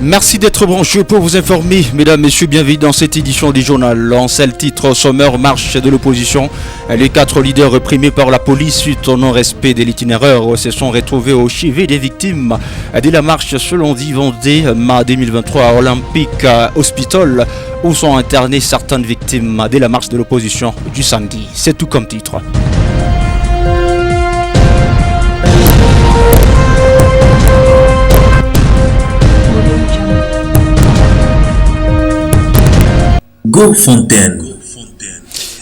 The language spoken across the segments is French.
Merci d'être branchés pour vous informer. Mesdames, Messieurs, bienvenue dans cette édition du journal. En seul titre sommaire, marche de l'opposition. Les 4 leaders réprimés par la police suite au non-respect de l'itinéraire se sont retrouvés au chevet des victimes de la marche ce lundi vendredi 2023 à Olympic Hospital où sont internées certaines victimes de la marche de l'opposition du samedi. C'est tout comme titre. Go Fontaine.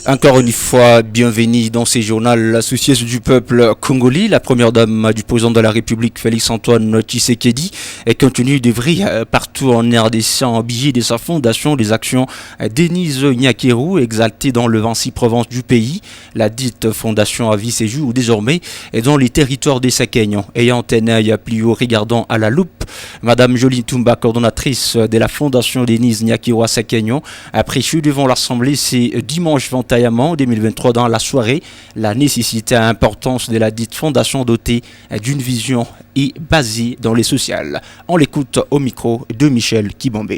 Encore une fois, bienvenue dans ces journaux. La Société du peuple congolais, la première dame du président de la République, Félix-Antoine Tshisekedi, est continue d'œuvrer partout en RDC en billet de sa fondation des actions Denise Nyakero, exaltée dans le 26 provinces du pays. La dite fondation a vu ses jours désormais dans les territoires des Sakenyans. Ayant un œil plus haut regardant à la loupe, Madame Jolie Tumba, coordonnatrice de la fondation Denise Nyakero à Sakenyans, a prêché devant l'Assemblée ce dimanche 21 2023 dans la soirée la nécessité et l'importance de la dite fondation dotée d'une vision et basée dans les sociales. On l'écoute au micro de Michel Kibombe.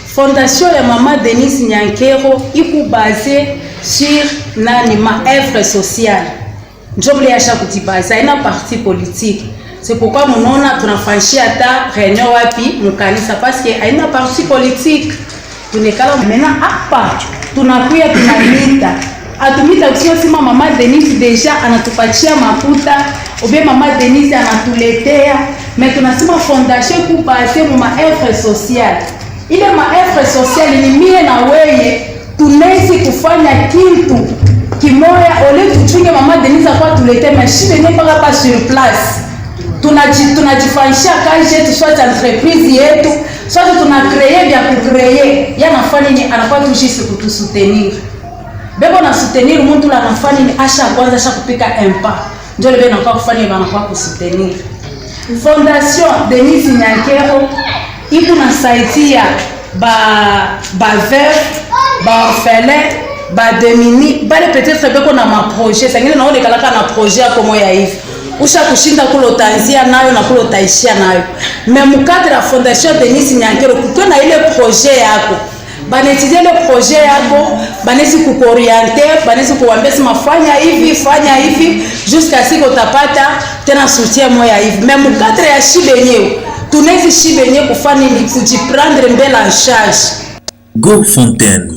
Fondation ya Mama Denise Nyakero iko basée sur ma œuvre sociale. Njoble ya chaque base ina parti politique. C'est pourquoi mon tunafanyia hata réunion wapi mkanisa parce que haina parti politique. Tunekala maintenant hapa tunakuya tunalita atumita kusema Mama Denise deja anatupatia mafuta obe Mama Denise anatuletea mais tunasema fondation kupase mu œuvre sociale ile œuvre sociale ni mie na weye tunaweza kufanya kitu kimoya ole tuchunge Mama Denise kwa tulete machine ne pas pas sur place tunajifanyisha kazi yetu soit entreprise yetu soit tunacréer vya kucréer yanafanya ni anakuwa tushisi kutusoutenir bebo na soutenir mtu la anafanya ni asha kwanza asha kupika empa ndio lebe anakuwa kufanya anakuwa kusoutenir. Fondation Denise Nyakero iko nasaidia ba veuve ba orphelin ba demini bale peut-être beko na ma projet sangine naone kala na projet comme ya hivi usha kushinda kulotanzia nayo na kulotaishia nayo mais mukadre la fondation Denise Nyakero kuto na ile projet yako banetizie ile projet yako banesi kukorienter banesi kuambia sima fanya hivi jusqu'à ce que utapata tena soutien moya hivi mais mukadre ya shibenyewe tunezi shibenye kufanya ni kujiprendre mbele en charge. Go Fontaine.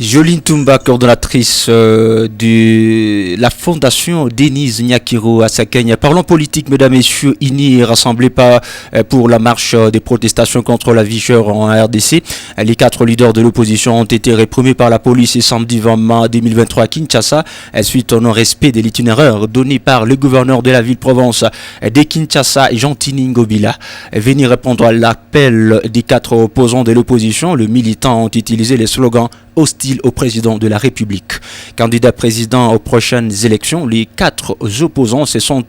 Joline Tumba, coordonnatrice de la fondation Denise Nyakero à Sakenya. Parlons politique, mesdames et messieurs, INI rassemblés pour la marche des protestations contre la vie chère en RDC. Les 4 leaders de l'opposition ont été réprimés par la police ce samedi 20 mai 2023 à Kinshasa suite au non-respect de l'itinéraire donné par le gouverneur de la ville-province de Kinshasa, Jean-Tini Ngobila. Venir répondre à l'appel des 4 opposants de l'opposition, les militants ont utilisé les slogans hostile au président de la République. Candidat président aux prochaines élections, les 4 opposants se sont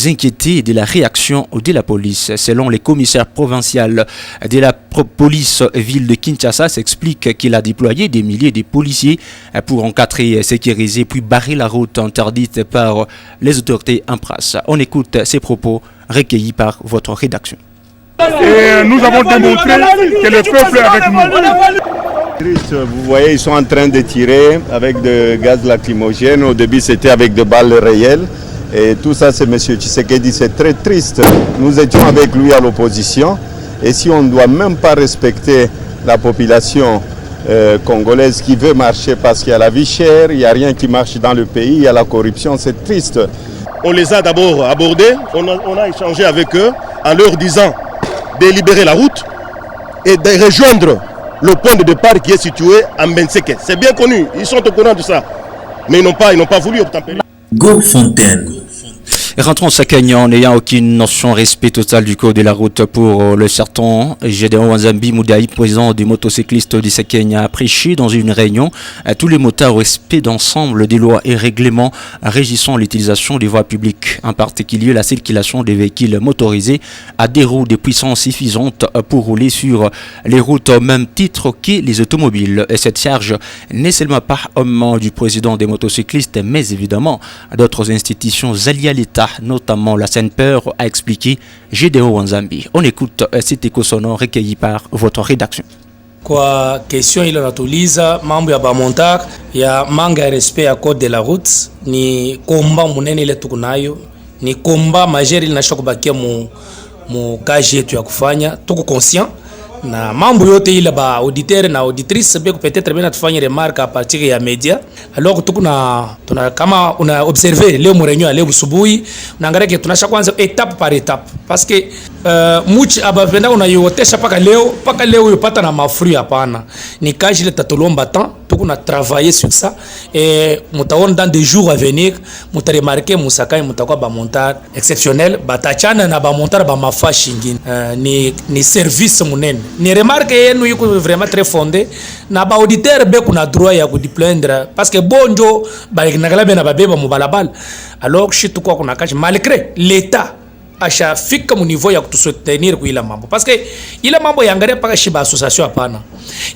inquiétés de la réaction de la police. Selon les commissaires provinciaux de la police ville de Kinshasa, s'explique qu'il a déployé des milliers de policiers pour encadrer, sécuriser puis barrer la route interdite par les autorités en place. On écoute ces propos recueillis par votre rédaction. Et nous avons démontré que le peuple est avec nous. Vous voyez, ils sont en train de tirer avec de gaz lacrymogène. Au début, c'était avec des balles réelles. Et tout ça, c'est M. Tshisekedi. C'est très triste. Nous étions avec lui à l'opposition. Et si on ne doit même pas respecter la population congolaise qui veut marcher parce qu'il y a la vie chère, il n'y a rien qui marche dans le pays, il y a la corruption, c'est triste. On les a d'abord abordés, on a échangé avec eux en leur disant de libérer la route et de rejoindre le point de départ qui est situé à Mbenseke. C'est bien connu, ils sont au courant de ça. Mais ils n'ont pas voulu obtempérer. Go Fontaine. Rentrons au Sakenya en n'ayant aucune notion respect total du code de la route pour le serton. Gédéon Wanzambi Moudaï, président des motocyclistes du Sakenya, a prêché dans une réunion à tous les motards au respect d'ensemble des lois et règlements régissant l'utilisation des voies publiques, en particulier la circulation des véhicules motorisés à des roues de puissance suffisante pour rouler sur les routes au même titre que les automobiles. Et cette charge n'est seulement pas au nom du président des motocyclistes, mais évidemment d'autres institutions alliées à l'État l'État, notamment la CNPR, a expliqué Gédéo Wanzambi. On écoute cet écho sonore recueilli par votre rédaction. Kwa question ile natuliza mambo ya bamontar ya manga ya respect ya code de la route ni komba munene ile tukunayo, ni komba majeri linasha kubakia mu kaji yetu ya kufanya, tuko conscient na mambo yote ile ba auditeur na auditrice be peut-être bien tufanye remarque à partir ya media. Alors tuko tuna kama una observer leo mu réunion leo busubuhi unaangalia ke tunasha kwanza étape par étape parce que muchi abavenda unayotesha paka leo yopata na mafruit hapana, ni kaji ile tatolomba temps tuko na travailler sur ça et mutaona dans des jours à venir mutaremarquer musakai mutakuwa ba montar exceptionnel batachana na ba montar ba mafashi ngine ni service munene. Ni remarque yenu yuko vraiment très fondé na ba auditeur be kuna droit ya kudiplaindre parce que bonjo ba nagala bena babeba mu balabala. Alors shitu kwa kuna kaji malgré l'état acha fika mu niveau ya kutusoutenir kwa ila mambo parce que ila mambo yangalia paka shiba association hapana,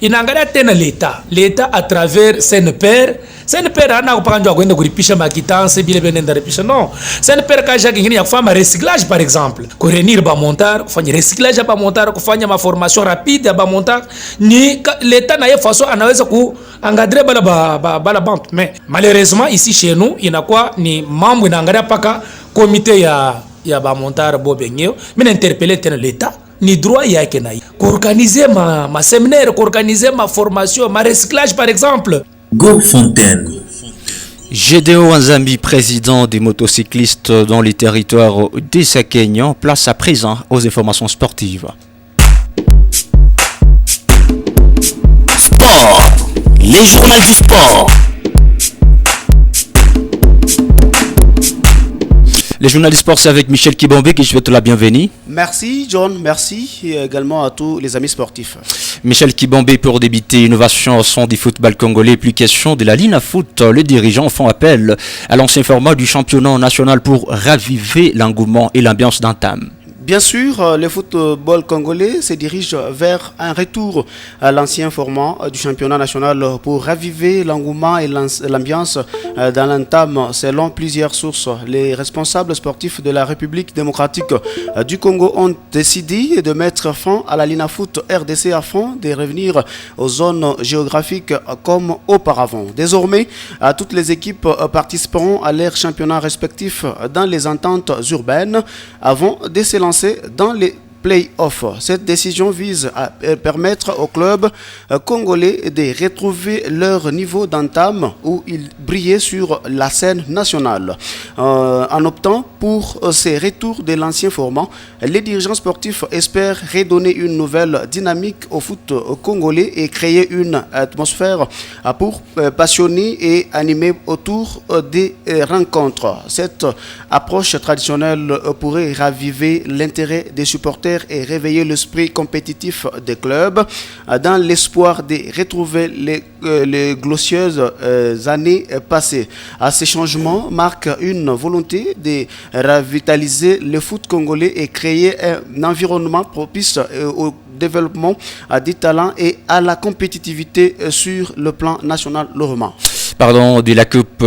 inaangalia tena l'état à travers CNPR ana kupaka njoo kwenda kulipisha makitanse bile benenda repisha non. CNPR kaja kingine ya kufanya recyclage par exemple, kurenir ba montar, kufanya recyclage ba montar, kufanya ma formation rapide ba montar, ni l'état na façon anaweza kuangadrer bala banque. Mais malheureusement ici chez nous inakuwa ni mambo inaangalia paka comité ya ba montar bobengeo. Mimi interpeller tena l'état ni droit yake na organiser ma séminaire, organiser ma formation, ma recyclage par exemple. Go Fontaine. Gédéo Wanzambi, président des motocyclistes dans les territoires des Sakenyans, place à présent aux informations sportives. Sport, les journaux du sport. Les journalistes sports, c'est avec Michel Kibombe qui souhaite la bienvenue. Merci John, merci et également à tous les amis sportifs. Michel Kibombe, pour débuter, innovation au son du football congolais, plus question de la Lina Foot. Les dirigeants font appel à l'ancien format du championnat national pour raviver l'engouement et l'ambiance d'entame. Bien sûr, le football congolais se dirige vers un retour à l'ancien format du championnat national pour raviver l'engouement et l'ambiance dans l'entame. Selon plusieurs sources, les responsables sportifs de la République démocratique du Congo ont décidé de mettre fin à la Lina Foot RDC afin de revenir aux zones géographiques comme auparavant. Désormais, toutes les équipes participeront à leurs championnats respectifs dans les ententes urbaines avant de se lancer dans les play-off. Cette décision vise à permettre aux clubs congolais de retrouver leur niveau d'entame où ils brillaient sur la scène nationale. En optant pour ces retours de l'ancien format, les dirigeants sportifs espèrent redonner une nouvelle dynamique au foot congolais et créer une atmosphère pour passionner et animer autour des rencontres. Cette approche traditionnelle pourrait raviver l'intérêt des supporters et réveiller l'esprit compétitif des clubs dans l'espoir de retrouver les glorieuses années passées. Ces changements marquent une volonté de revitaliser le foot congolais et créer un environnement propice au développement des talents et à la compétitivité sur le plan national lorrain. Pardon, de la Coupe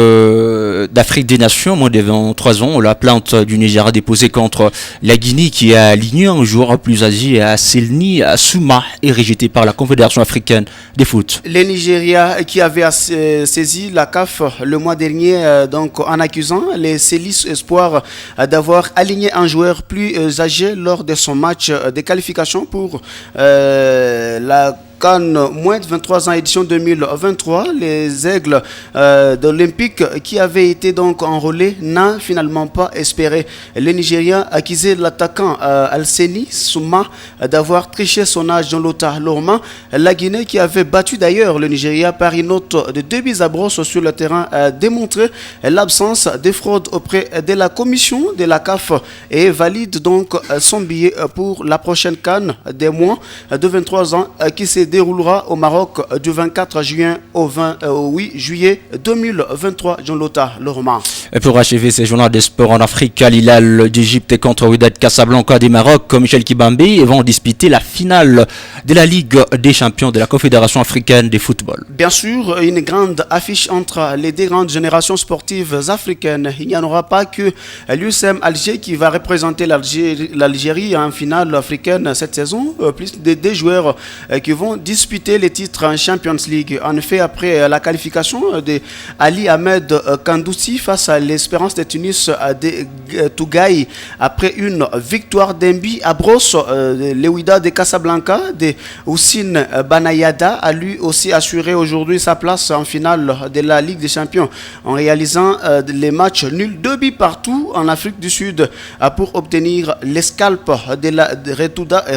d'Afrique des Nations, moins de 23 ans, la plainte du Nigeria déposée contre la Guinée qui a aligné un joueur plus âgé à Selni Souma est rejetée par la Confédération africaine des foot. Le Nigeria qui avait saisi la CAF le mois dernier donc en accusant les Célis Espoir d'avoir aligné un joueur plus âgé lors de son match de qualification pour la CAN moins de 23 ans édition 2023, les aigles de l'Olympique qui avaient été donc enrôlés n'a finalement pas espéré. Le Nigeria accusait l'attaquant Alseni Souma d'avoir triché son âge dans l'OTA Lorma. La Guinée qui avait battu d'ailleurs le Nigeria par une note de 2-0 sur le terrain a démontré l'absence de fraude auprès de la commission de la CAF et valide donc son billet pour la prochaine CAN des moins de 23 ans qui se déroulera au Maroc du 24 juin au 8 juillet 2023. Jean Lota, le roman. Et pour achever ces journaux des sports en Afrique, Al Hilal d'Égypte contre Wydad Casablanca du Maroc, comme Michel Kibambi, vont disputer la finale de la Ligue des champions de la Confédération africaine de football. Bien sûr, une grande affiche entre les deux grandes générations sportives africaines. Il n'y en aura pas que l'USM Alger qui va représenter l'Algérie en finale africaine cette saison, plus de deux joueurs qui vont disputer les titres en Champions League. En effet, après la qualification de Ali Ahmed Kandoussi face à l'Espérance de Tunis de Tougaï, après une victoire d'Embi à Brosse, le Wydad de Casablanca de Houssine Banayada a lui aussi assuré aujourd'hui sa place en finale de la Ligue des Champions en réalisant les matchs nuls 2 buts partout en Afrique du Sud pour obtenir l'escalpe de la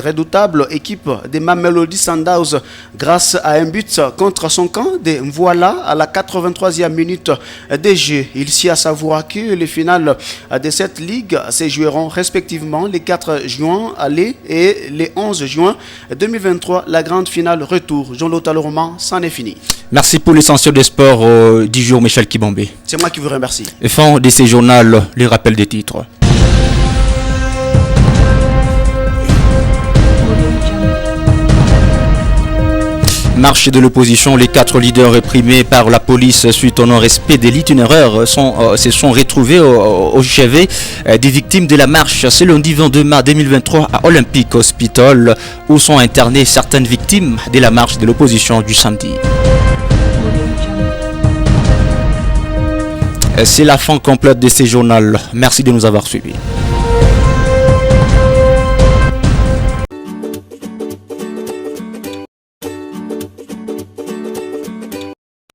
redoutable équipe de Mamelodi Sundowns grâce à un but contre son camp de Mvoila à la 83e minute de jeu. Il s'y a savoir que les finales de cette ligue se joueront respectivement les 4 juin aller et les 11 juin 2023, la grande finale retour. Jean-Lothar Roman, c'en est fini. Merci pour l'essentiel des sports du jour, Michel Kibambe. C'est moi qui vous remercie. Et fin de ces journaux, les rappels des titres. Marche de l'opposition, les 4 leaders réprimés par la police suite au non-respect des l'itinéraire se sont retrouvés au chevet des victimes de la marche. C'est lundi 22 mars 2023 à Olympic Hospital où sont internées certaines victimes de la marche de l'opposition du samedi. C'est la fin complète de ces journaux. Merci de nous avoir suivis.